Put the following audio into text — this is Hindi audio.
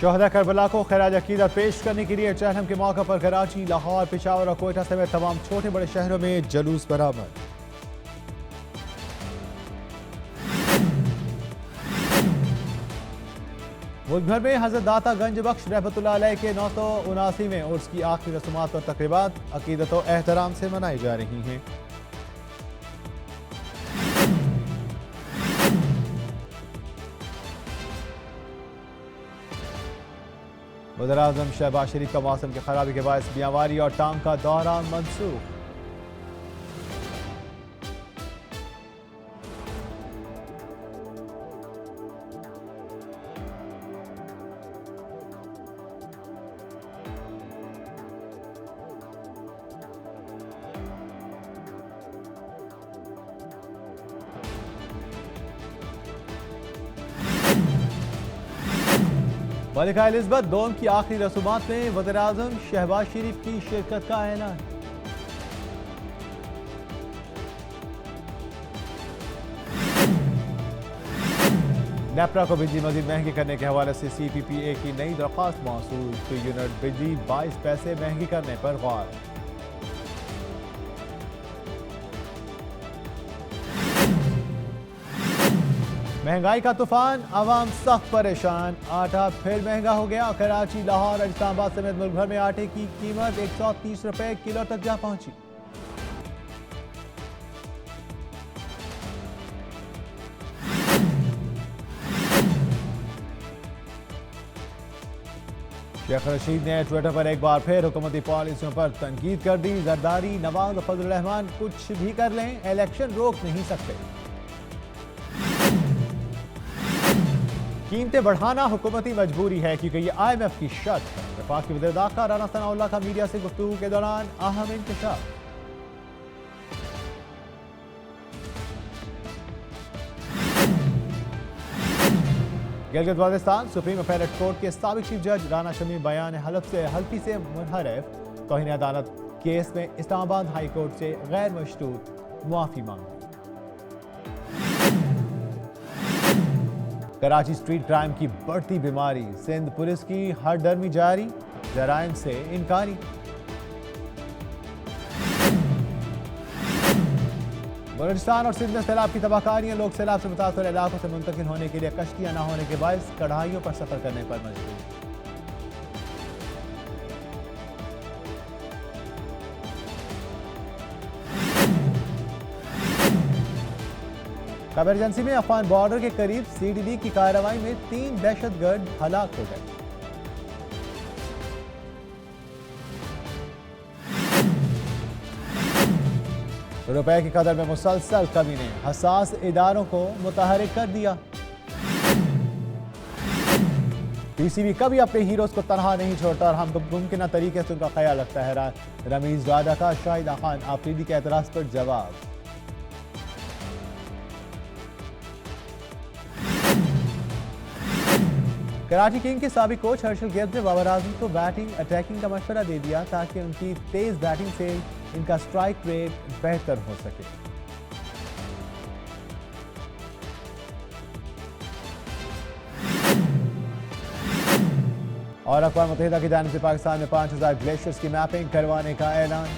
शोहदा करबला को खराज अकीदत पेश करने के लिए चहलम के मौके पर कराची, लाहौर, पेशावर और कोयटा समेत तमाम छोटे बड़े शहरों में जुलूस बरामद। मुल्क भर में हजरत दाता गंज बख्श रहमतुल्लाह अलैह के 979वें उर्स की आखिरी रस्मात और तकरीबात अकीदत और एहतराम से मनाई जा रही हैं। वज़ीर-ए-आज़म शहबाज शरीफ का मौसम की खराबी के बायस मियांवारी और टांग का दौरा मनसूख। मलिका एलिज़ाबेथ दोम की आखिरी रसूमात में वज़ीर-ए-आज़म शहबाज शरीफ की शिरकत का ऐलान। नेपरा को बिजली मजीद महंगी करने के हवाले से CPPA की नई दरख्वास्त मौसूल। फी यूनिट बिजली 22 पैसे महंगी करने पर गौर। महंगाई का तूफान, आवाम सख्त परेशान। आटा फिर महंगा हो गया। कराची, लाहौर और इस्लामाबाद समेत मुल्क भर में आटे की कीमत 130 रुपए किलो तक जा पहुंची। शेख रशीद ने ट्विटर पर एक बार फिर हुकूमती पॉलिसियों पर तनकीद कर दी। जरदारी, नवाज और फजल रहमान कुछ भी कर लें, इलेक्शन रोक नहीं सकते। कीमतें बढ़ाना हुकूमती मजबूरी है क्योंकि ये IMF की शर्त है। वफाकी वज़ीर दाखिला राना सनाउल्लाह का मीडिया से गुफ्तगू के दौरान अहम इंकशाफ। Gilgit Baltistan supreme appellate court के साबिक चीफ जज राना शमीम बयान हलफ से हल्फी से मुनहरफ। तौहीन अदालत केस में इस्लामाबाद हाई कोर्ट से गैर मशरूत मुआफी मांगी। कराची स्ट्रीट क्राइम की बढ़ती बीमारी, सिंध पुलिस की हरदर्मी जारी, जराइम से इनकारी। बलूचिस्तान और सिंध में सैलाब की तबाहकारियां, लोग सैलाब से मुतासर इलाकों से मुंतकिल होने के लिए कश्तियां न होने के बायस कढ़ाइयों पर सफर करने पर मजबूर। इमरजेंसी में अफगान बॉर्डर के करीब CDD की कार्रवाई में 3 दहशतगर्द हलाक हो गए। रुपए की कदर में मुसलसल कमी ने हसास इदारों को मुतहरिक कर दिया। PCB कभी अपने हीरोज को तनहा नहीं छोड़ता और हम मुमकिन तरीके से उनका ख्याल रखता है। रमीज राजा का शाहिदा खान आफरीदी के एतराज पर जवाब। कराची किंग के साबिक कोच हर्षल गिब्स ने बाबर आजम को बैटिंग अटैकिंग का मशवरा दे दिया ताकि उनकी तेज बैटिंग से इनका स्ट्राइक रेट बेहतर हो सके। और अक़वाम मुत्तहिदा की जानिब से पाकिस्तान में 5000 ग्लेशियर्स की मैपिंग करवाने का ऐलान।